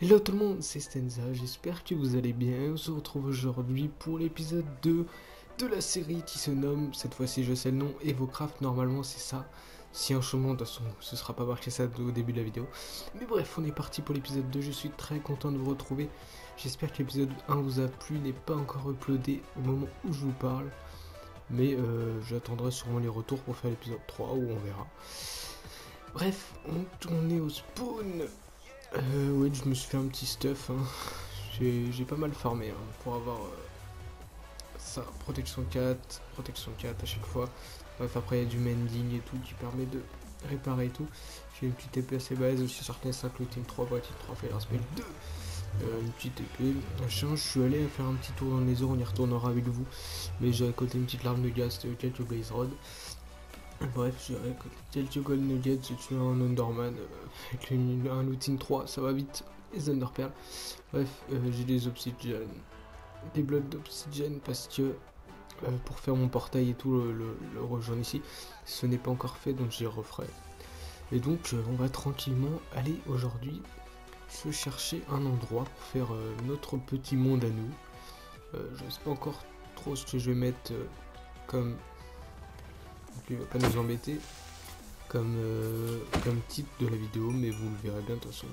Hello tout le monde, c'est Stenza, j'espère que vous allez bien. On se retrouve aujourd'hui pour l'épisode 2 de la série qui se nomme, cette fois-ci je sais le nom, Evocraft. Normalement c'est ça, si un changement, de toute façon ce sera pas marqué ça au début de la vidéo. Mais bref, on est parti pour l'épisode 2, je suis très content de vous retrouver. J'espère que l'épisode 1 vous a plu, il n'est pas encore uploadé au moment où je vous parle. Mais j'attendrai sûrement les retours pour faire l'épisode 3 où on verra. Bref, on est au spawn. Oui, je me suis fait un petit stuff, hein. J'ai pas mal farmé hein, pour avoir ça, protection 4 à chaque fois. Bref, après il y a du mending et tout qui permet de réparer et tout. J'ai une petite épée assez base, aussi sorti 5 looting 3, breaking 3, fire spell 2. Une petite épée, machin. Je suis allé faire un petit tour dans les eaux, on y retournera avec vous. Mais j'ai récolté une petite larme de gaz, quelques blaze rod. Bref, j'ai récolté quelques gold nuggets, j'ai tué un Underman avec un looting 3, ça va vite, les Underpearls. Bref, j'ai des obsidian, des blocs d'obsidian parce que pour faire mon portail et tout, le rejoindre ici, ce n'est pas encore fait donc j'y referai. Et donc on va tranquillement aller aujourd'hui se chercher un endroit pour faire notre petit monde à nous. Je ne sais pas encore trop ce que je vais mettre comme... Donc il va pas nous embêter comme titre de la vidéo, mais vous le verrez bien de toute façon.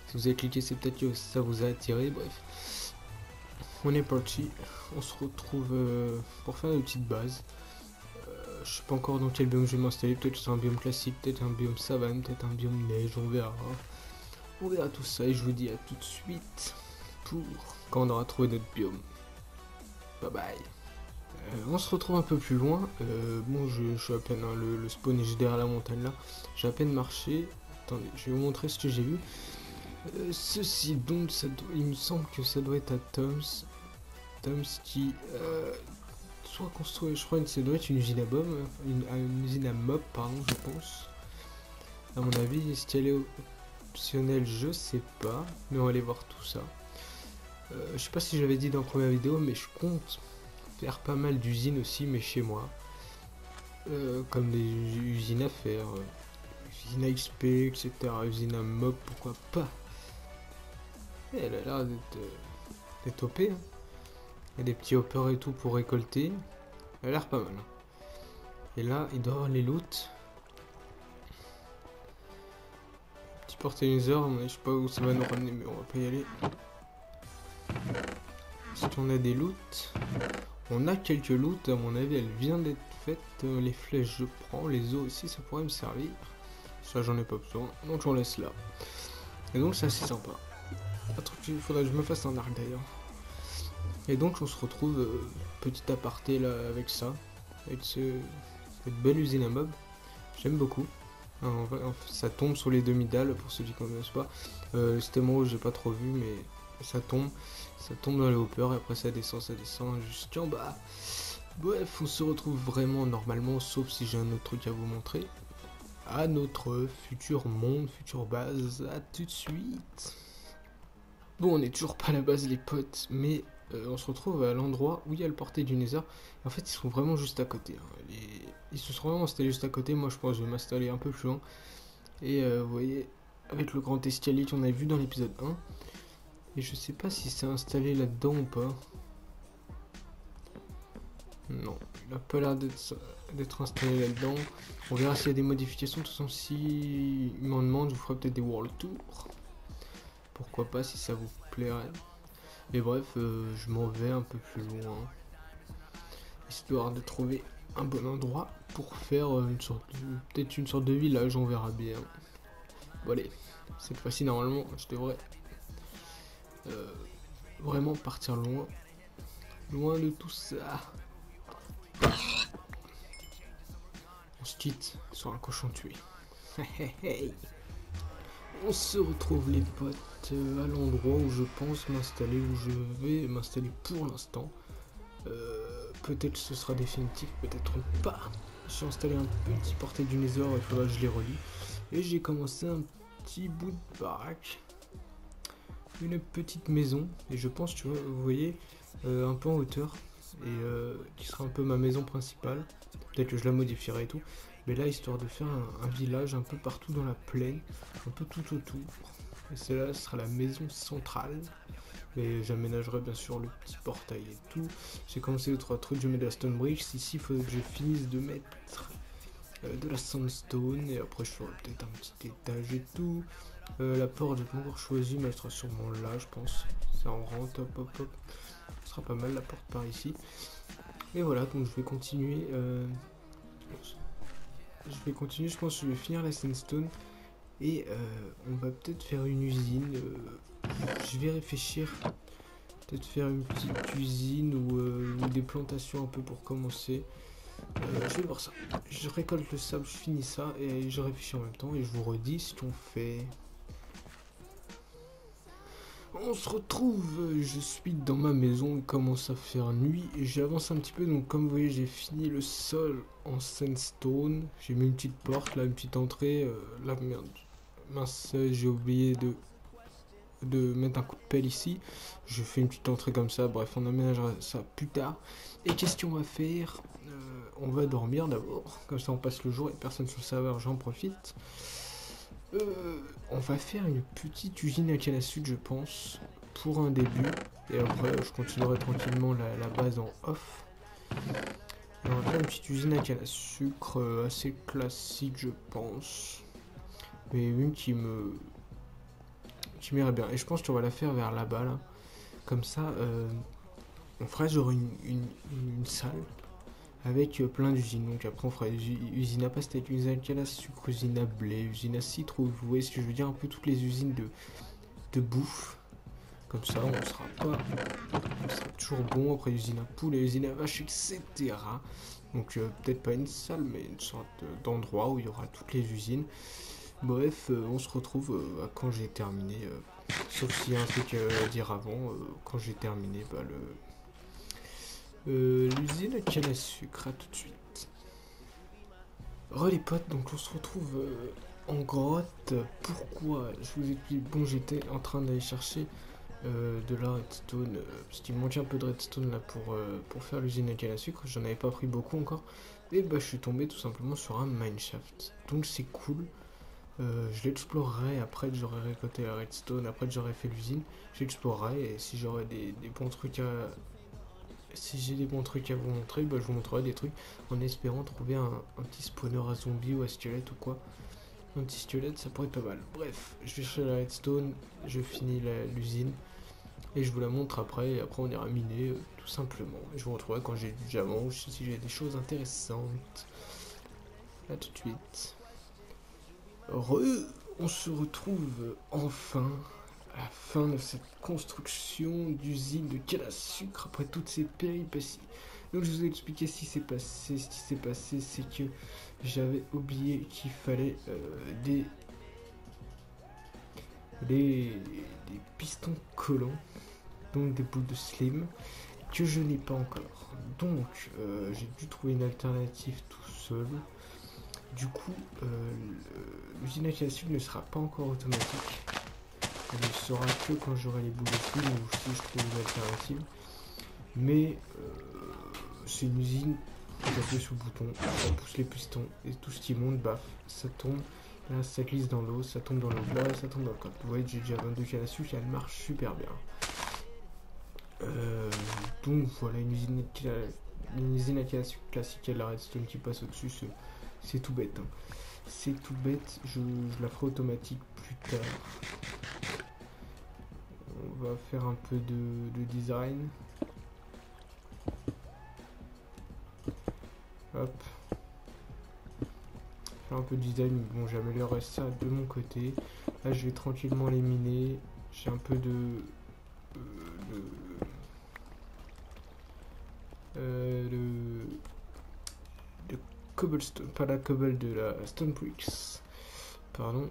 Si vous avez cliqué, c'est peut-être que ça vous a attiré. Bref, on est parti. On se retrouve pour faire une petite base. Je sais pas encore dans quel biome je vais m'installer. Peut-être que c'est un biome classique, peut-être un biome savane, peut-être un biome neige. On verra. On verra tout ça et je vous dis à tout de suite pour quand on aura trouvé notre biome. Bye bye. On se retrouve un peu plus loin. Bon, je suis à peine, hein, le spawn est juste derrière la montagne là. J'ai à peine marché. Attendez, je vais vous montrer ce que j'ai vu. Ceci donc, il me semble que ça doit être à Tom's. Tom's qui soit construit, je crois que ça doit être une usine à bombe, une usine à mob, pardon, je pense. À mon avis, est-ce qu'elle est optionnelle, je sais pas, mais on va aller voir tout ça. Je sais pas si j'avais dit dans la première vidéo, mais je compte faire pas mal d'usines aussi, mais chez moi. Comme des usines à faire, usines à XP, etc. Usines à mob, pourquoi pas. Et elle a l'air d'être OP. Hein. Il y a des petits hoppers et tout pour récolter. Elle a l'air pas mal. Hein. Et là, il doit y avoir les loots. Petit portail-user, mais je sais pas où ça va nous ramener, mais on va pas y aller. Est-ce qu'on a des loots? On a quelques loots, à mon avis, elle vient d'être faite. Les flèches, je prends. Les os aussi, ça pourrait me servir. Ça, j'en ai pas besoin, donc j'en laisse là. Et donc, c'est assez sympa. Un truc qu'il faudrait que je me fasse un arc d'ailleurs. Et donc, on se retrouve petit aparté là avec ça. Avec cette belle usine à mob. J'aime beaucoup. Ça tombe sur les demi-dalles pour ceux qui ne connaissent pas. C'était moi où j'ai pas trop vu, mais ça tombe dans les hoppers et après ça descend jusqu'en bas. Bref, on se retrouve vraiment normalement, sauf si j'ai un autre truc à vous montrer, à notre futur monde, future base. À tout de suite. Bon, on n'est toujours pas à la base les potes, mais on se retrouve à l'endroit où il y a le portail du Nether. En fait, ils sont vraiment juste à côté. Hein. Ils se sont vraiment installés juste à côté. Moi, je pense que je vais m'installer un peu plus loin. Et vous voyez, avec le grand escalier qu'on avait vu dans l'épisode 1. Et je sais pas si c'est installé là-dedans ou pas. Non, il a pas l'air d'être installé là-dedans. On verra s'il y a des modifications. De toute façon, si il m'en demande, je vous ferai peut-être des World Tours. Pourquoi pas, si ça vous plairait. Et bref, je m'en vais un peu plus loin. Histoire de trouver un bon endroit pour faire peut-être une sorte de village, on verra bien. Bon allez, cette fois-ci normalement je devrais vraiment partir loin. Loin de tout ça. On se quitte sur un cochon tué. On se retrouve les potes à l'endroit où je pense m'installer, où je vais m'installer pour l'instant. Peut-être ce sera définitif, peut-être pas. J'ai installé un petit portail du Nether, il faudra que je les relie. Et j'ai commencé un petit bout de baraque. Une petite maison. Et je pense, tu vois, vous voyez, un peu en hauteur. Et qui sera un peu ma maison principale. Peut-être que je la modifierai et tout. Mais là, histoire de faire un village un peu partout dans la plaine. Un peu tout autour. Et celle-là sera la maison centrale. Et j'aménagerai bien sûr le petit portail et tout. J'ai commencé les 3 trucs, je mets de la stone bridge. Ici, il faudrait que je finisse de mettre de la sandstone. Et après, je ferai peut-être un petit étage et tout. La porte, j'ai pas encore choisi, mais elle sera sûrement là, je pense. Ça en rentre, hop, hop, hop. Ce sera pas mal la porte par ici. Et voilà, donc je vais continuer. Je pense que je vais finir la sandstone. Et on va peut-être faire une usine. Je vais réfléchir. Peut-être faire une petite usine ou des plantations un peu pour commencer. Je vais voir ça. Je récolte le sable, je finis ça et je réfléchis en même temps. Et je vous redis ce qu'on fait. On se retrouve, je suis dans ma maison, il commence à faire nuit et j'avance un petit peu, donc comme vous voyez j'ai fini le sol en sandstone, j'ai mis une petite porte là, une petite entrée, là merde, mince j'ai oublié de mettre un coup de pelle ici, je fais une petite entrée comme ça, bref on aménagera ça plus tard. Et qu'est-ce qu'on va faire? On va dormir d'abord, comme ça on passe le jour et personne sur le serveur, j'en profite. On va faire une petite usine à canne à sucre, je pense, pour un début. Et après, je continuerai tranquillement la base en off. Et on va faire une petite usine à canne à sucre assez classique, je pense. Mais une qui m'irait bien. Et je pense qu'on va la faire vers là-bas, là. Comme ça, on fera genre une salle avec plein d'usines. Donc après on fera usine à pastèque, usine à canne à sucre, usine à blé, usine à citrouille. Vous voyez ce que je veux dire, un peu toutes les usines de bouffe. Comme ça on sera toujours bon. Après usine à poule, usine à vache, etc. Donc peut-être pas une salle, mais une sorte d'endroit où il y aura toutes les usines. Bref, on se retrouve quand j'ai terminé. Sauf s'il y a un truc à dire avant, quand j'ai terminé l'usine à canne à sucre, à tout de suite. Les potes, donc on se retrouve en grotte. Pourquoi? Je vous explique. Bon, j'étais en train d'aller chercher de la redstone, parce qu'il me manquait un peu de redstone là pour faire l'usine à canne à sucre. J'en avais pas pris beaucoup encore. Et bah je suis tombé tout simplement sur un mineshaft. Donc c'est cool. Je l'explorerai après que j'aurai récolté la redstone, après que j'aurai fait l'usine. J'explorerai et si j'aurai des bons trucs à... Si j'ai des bons trucs à vous montrer, bah je vous montrerai des trucs en espérant trouver un petit spawner à zombie ou à squelette ou quoi. Un petit squelette, ça pourrait être pas mal. Bref, je vais chercher la redstone, je finis l'usine et je vous la montre après. Et après, on ira miner tout simplement. Et je vous retrouverai quand j'ai du diamant ou si j'ai des choses intéressantes. A tout de suite. On se retrouve enfin à la fin de cette construction d'usine de canne à sucre après toutes ces péripéties. Donc je vous ai expliqué ce qui s'est passé. Ce qui s'est passé, c'est que j'avais oublié qu'il fallait des pistons collants, donc des boules de slim, que je n'ai pas encore. Donc j'ai dû trouver une alternative tout seul. Du coup, l'usine à canne à sucre ne sera pas encore automatique. Elle ne sera que quand j'aurai les boules de slim ou si je trouve une alternative. Mais c'est une usine, vous appuyez sur le bouton, ça pousse les pistons et tout ce qui monte, baf, ça tombe. Là, ça glisse dans l'eau, ça tombe dans l'eau là et ça tombe dans le coffre. Vous voyez, j'ai déjà 22 cannes à sucre et elle marche super bien. Donc voilà, une usine à canne à sucre classique, il y a de la redstone qui passe au-dessus, c'est tout bête. Hein. C'est tout bête, je la ferai automatique plus tard. On va faire un peu de design. Hop. Faire un peu de design, bon j'améliorerai ça de mon côté. Là je vais tranquillement les miner. J'ai un peu de cobblestone, pas la cobble, de la stone bricks. Pardon,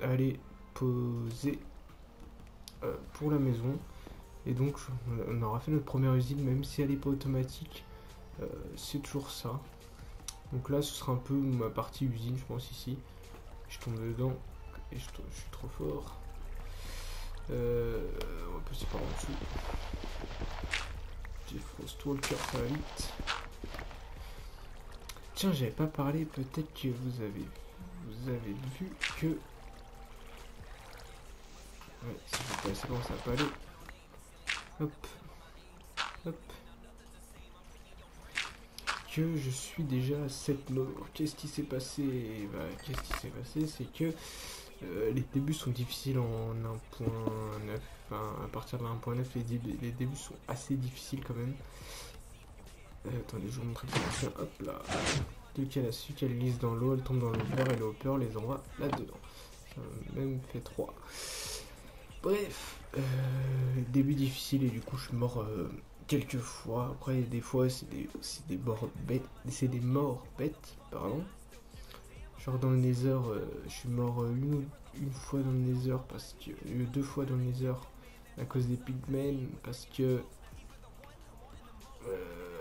aller poser pour la maison. Et donc on aura fait notre première usine, même si elle n'est pas automatique. C'est toujours ça. Donc là ce sera un peu ma partie usine, je pense, ici. Je tombe dedans et je suis trop fort. On va passer par en dessous. Petit Frostwalker, ça va vite. Tiens, j'avais pas parlé, peut-être que vous avez vu que Ouais, c'est bon, ça peut aller. Hop. Hop. Que je suis déjà à 7 morts. Qu'est-ce qui s'est passé? Qu'est-ce qui s'est passé? C'est que les débuts sont difficiles en 1.9. Enfin, à partir de la 1.9, les débuts sont assez difficiles quand même. Attendez, je vous montre comment faire. Hop là. Dès qu'elle a su qu'elle glisse dans l'eau, elle tombe dans le hopper et le hopper les envoie là-dedans. Ça m'a même fait 3. Bref, début difficile et du coup je suis mort quelques fois. Après des fois c'est des morts bêtes. C'est des morts bêtes, pardon. Genre dans le Nether, je suis mort une fois dans le Nether parce que. 2 fois dans le Nether à cause des pigmen, parce que.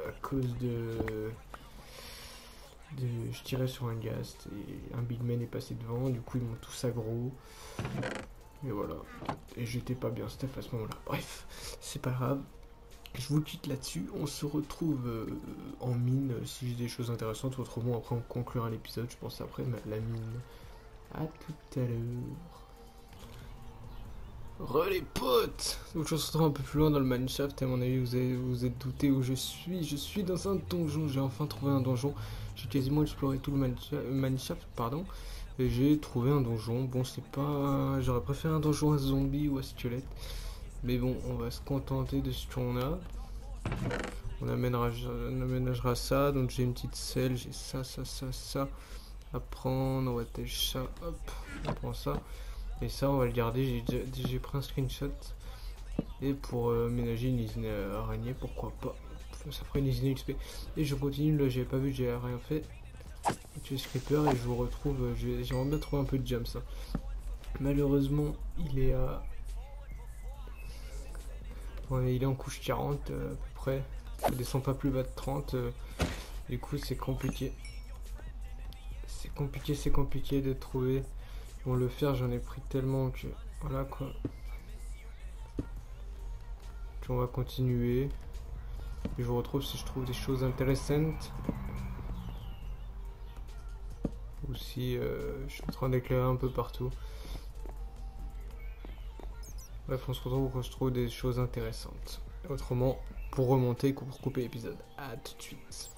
À cause de. Je tirais sur un ghast et un pigmen est passé devant, du coup ils m'ont tous aggro. Et voilà. Et j'étais pas bien Steph à ce moment-là. Bref, c'est pas grave. Je vous quitte là-dessus. On se retrouve en mine si j'ai des choses intéressantes. Autrement, après, on conclura l'épisode. Je pense après la mine. À tout à l'heure. Re les potes! Donc je se retrouve un peu plus loin dans le mineshaft. À mon avis, vous êtes douté où je suis. Je suis dans un donjon. J'ai enfin trouvé un donjon. J'ai quasiment exploré tout le mineshaft, pardon. Et j'ai trouvé un donjon. Bon, c'est pas. J'aurais préféré un donjon à zombie ou à squelette. Mais bon, on va se contenter de ce qu'on a. On aménagera ça. Donc j'ai une petite selle. J'ai ça à prendre. On va tâcher ça. Hop, on prend ça. Et ça, on va le garder. J'ai pris un screenshot. Et pour ménager une usine araignée, pourquoi pas. Ça ferait une usine XP. Et je continue. Là, j'avais pas vu, j'ai rien fait. Je suis Creeper et je vous retrouve. J'aimerais bien trouver un peu de jam ça. Malheureusement, il est à. Ouais, il est en couche 40 à peu près. Il descend pas plus bas de 30. Du coup, c'est compliqué. C'est compliqué de trouver. Bon, le fer, j'en ai pris tellement que. Voilà quoi. Puis on va continuer. Et je vous retrouve si je trouve des choses intéressantes. Ou si je suis en train d'éclairer un peu partout. Bref, on se retrouve quand je trouve des choses intéressantes. Autrement, pour remonter, pour couper l'épisode. À tout de suite.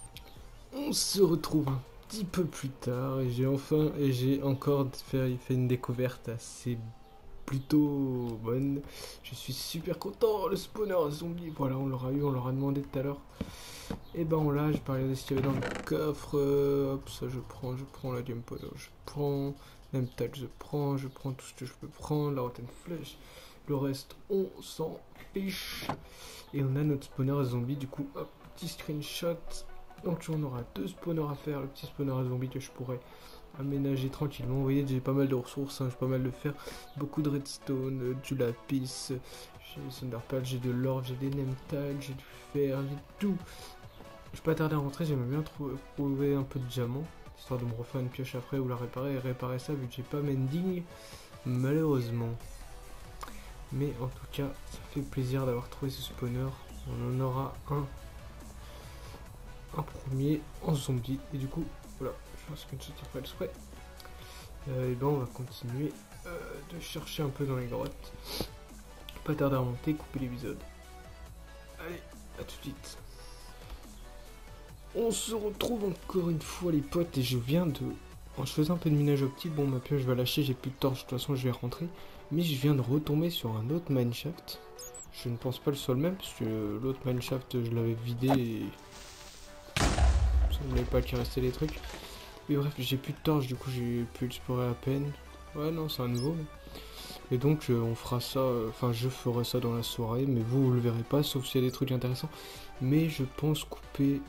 On se retrouve un petit peu plus tard et j'ai encore fait une découverte assez plutôt bonne. Je suis super content. Le spawner zombie, voilà, on l'aura eu, on l'aura demandé tout à l'heure. Et ben on l'a, j'ai pas regardé ce qu'il y avait dans le coffre. Hop, ça je prends la game powder, je prends l'emtal, je prends tout ce que je peux prendre, la rotten flèche. Le reste, on s'en fiche. Et on a notre spawner zombie, du coup, hop, petit screenshot. Donc on aura 2 spawners à faire, le petit spawner à zombie que je pourrais aménager tranquillement. Vous voyez, j'ai pas mal de ressources, hein, j'ai pas mal de fer, beaucoup de redstone, du lapis, j'ai des thunderpearls, j'ai de l'or, j'ai des nemtal, j'ai du fer, j'ai tout. Je vais pas tarder à rentrer, j'aimerais bien trouver un peu de diamant, histoire de me refaire une pioche après ou la réparer et réparer ça vu que j'ai pas mending, malheureusement. Mais en tout cas, ça fait plaisir d'avoir trouvé ce spawner. On en aura un premier en zombie. Et du coup, voilà, je pense que je ne pas exprès. Et ben on va continuer de chercher un peu dans les grottes. Pas tarder à monter, couper l'épisode. Allez, à tout de suite. On se retrouve encore une fois les potes et je viens de. En je faisais un peu de minage optique, bon ma pioche je vais lâcher, j'ai plus de torche, de toute façon je vais rentrer. Mais je viens de retomber sur un autre mineshaft. Je ne pense pas que ce soit le même, parce que l'autre mineshaft je l'avais vidé et... ça ne voulait pas qu'il restait des trucs. Mais bref, j'ai plus de torche, du coup j'ai pu explorer à peine. Ouais non, c'est un nouveau. Et donc on fera ça, enfin je ferai ça dans la soirée, mais vous le verrez pas, sauf s'il y a des trucs intéressants. Mais je pense couper,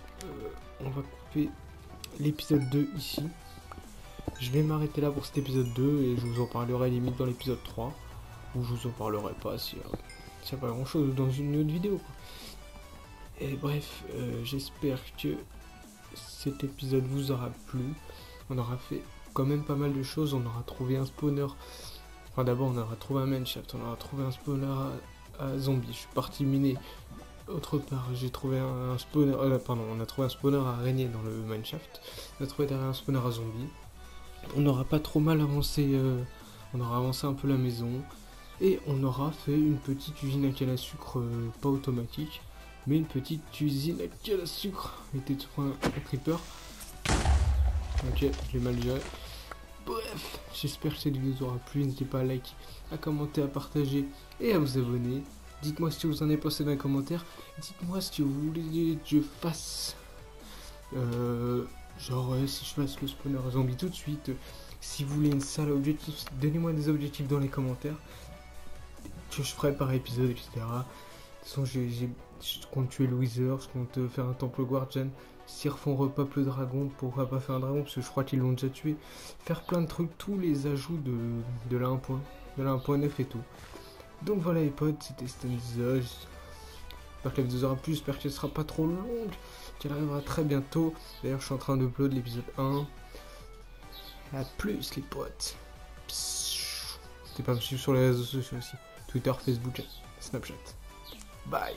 on va couper l'épisode 2 ici. Je vais m'arrêter là pour cet épisode 2 et je vous en parlerai limite dans l'épisode 3. Ou je vous en parlerai pas si y a pas grand chose dans une autre vidéo quoi. Et bref, j'espère que cet épisode vous aura plu. On aura fait quand même pas mal de choses, on aura trouvé un spawner. Enfin d'abord on aura trouvé un mineshaft, on aura trouvé un spawner à zombie. Je suis parti miner autre part, j'ai trouvé un spawner, pardon, on a trouvé un spawner à araignée dans le mineshaft. On a trouvé derrière un spawner à zombie. On n'aura pas trop mal avancé, on aura avancé un peu la maison. Et on aura fait une petite usine à canne à sucre, pas automatique, mais une petite usine à canne à sucre. Mettez de point un creeper. Ok, j'ai mal géré. Bref, j'espère que cette vidéo vous aura plu. N'hésitez pas à liker, à commenter, à partager et à vous abonner. Dites-moi ce que vous en avez pensé dans les commentaires. Dites-moi ce que vous voulez que je fasse. Genre si je fasse le spawner zombie tout de suite. Si vous voulez une salle à objectifs, donnez-moi des objectifs dans les commentaires. Que je ferai par épisode, etc. De toute façon, je compte tuer le Wither, je compte faire un temple guardian. S'ils refont repop le dragon, pourquoi pas faire un dragon, parce que je crois qu'ils l'ont déjà tué. Faire plein de trucs, tous les ajouts de la 1.9 et tout. Donc voilà les potes, c'était Stanza. J'espère que la vidéo vous aura plu, j'espère qu'elle sera pas trop longue, qu'elle arrivera très bientôt. D'ailleurs, je suis en train d'upload l'épisode 1. A plus les potes. N'hésitez pas à me suivre sur les réseaux sociaux aussi. Twitter, Facebook, Snapchat. Bye.